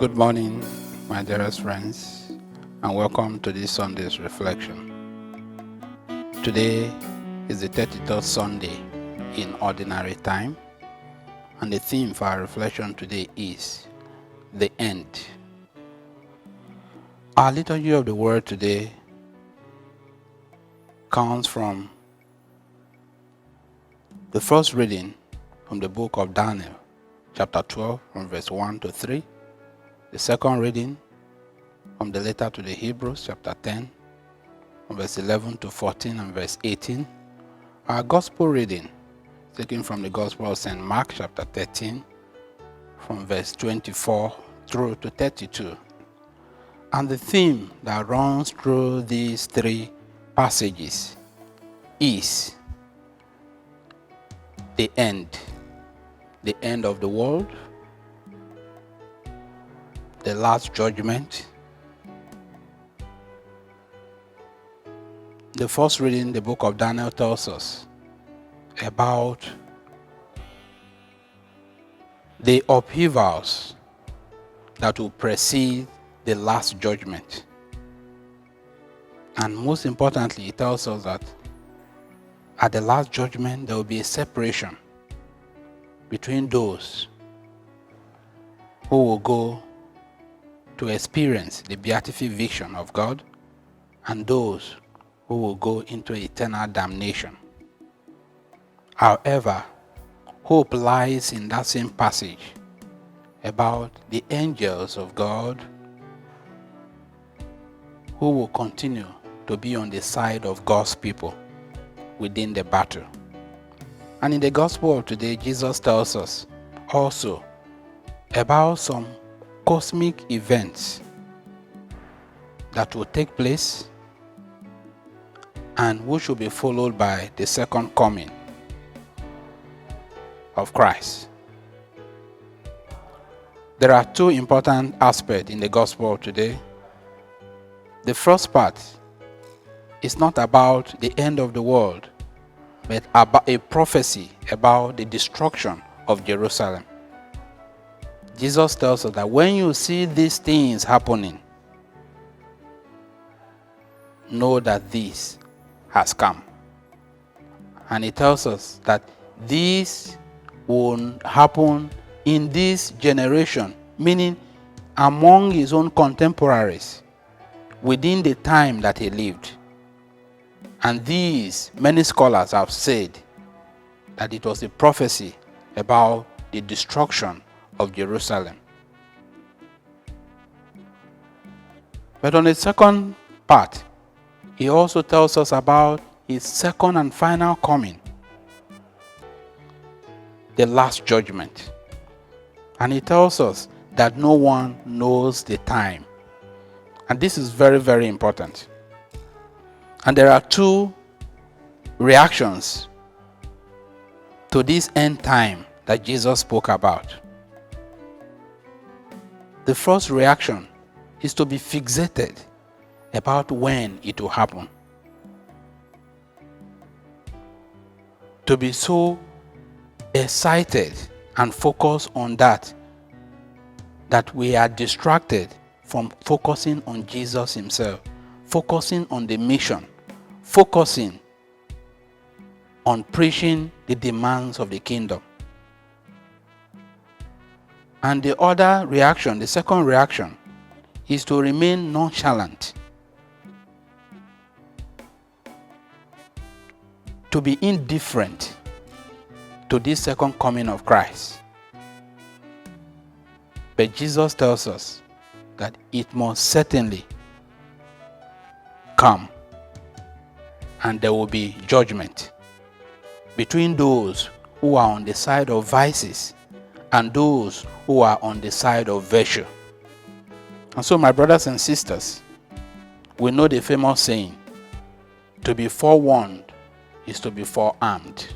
Good morning, my dearest friends, and welcome to this Sunday's reflection. Today is the 33rd Sunday in Ordinary Time, and the theme for our reflection today is the end. Our liturgy of the word today comes from the first reading from the book of Daniel, chapter 12, from verse 1 to 3. The second reading from the letter to the Hebrews, chapter 10, from verse 11 to 14 and verse 18. Our gospel reading, taken from the Gospel of St. Mark, chapter 13, from verse 24 through to 32. And the theme that runs through these three passages is the end of the world, the last judgment. The first reading, the book of Daniel, tells us about the upheavals that will precede the last judgment. And most importantly, it tells us that at the last judgment, there will be a separation between those who will go to experience the beatific vision of God and those who will go into eternal damnation. However, hope lies in that same passage about the angels of God who will continue to be on the side of God's people within the battle. And in the gospel of today, Jesus tells us also about some cosmic events that will take place and which will be followed by the second coming of Christ. There are two important aspects in the gospel of today. The first part is not about the end of the world, but about a prophecy about the destruction of Jerusalem. Jesus tells us that when you see these things happening, know that this has come. And he tells us that this will happen in this generation, meaning among his own contemporaries, within the time that he lived. And these, many scholars have said that it was a prophecy about the destruction of Jerusalem. But on the second part, he also tells us about his second and final coming, the last judgment. And he tells us that no one knows the time. And this is very, very important. And there are two reactions to this end time that Jesus spoke about. The first reaction is to be fixated about when it will happen. To be so excited and focused on that we are distracted from focusing on Jesus himself, focusing on the mission, focusing on preaching the demands of the kingdom. And the other reaction, the second reaction, is to remain nonchalant, to be indifferent to this second coming of Christ. But Jesus tells us that it must certainly come, and there will be judgment between those who are on the side of vices and those who are on the side of virtue. And so, my brothers and sisters, we know the famous saying, to be forewarned is to be forearmed.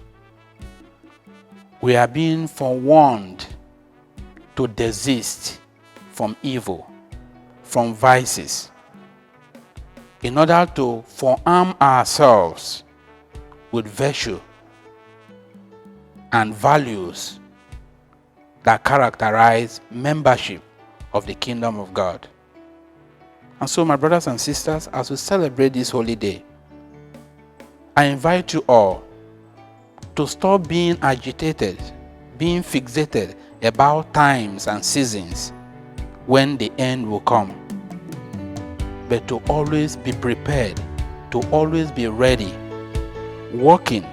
We are being forewarned to desist from evil, from vices, in order to forearm ourselves with virtue and values that characterize membership of the kingdom of God. And so, my brothers and sisters, as we celebrate this holy day, I invite you all to stop being agitated, being fixated about times and seasons when the end will come, but to always be prepared, to always be ready, working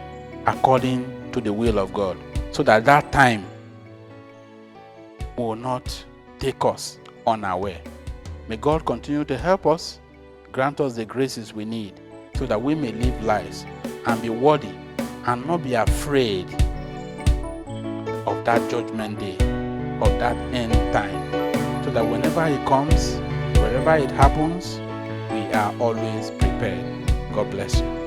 according to the will of God, so that that time will not take us unaware. May God continue to help us, grant us the graces we need, so that we may live lives and be worthy and not be afraid of that judgment day, of that end time, so that whenever it comes, wherever it happens, we are always prepared. God bless you.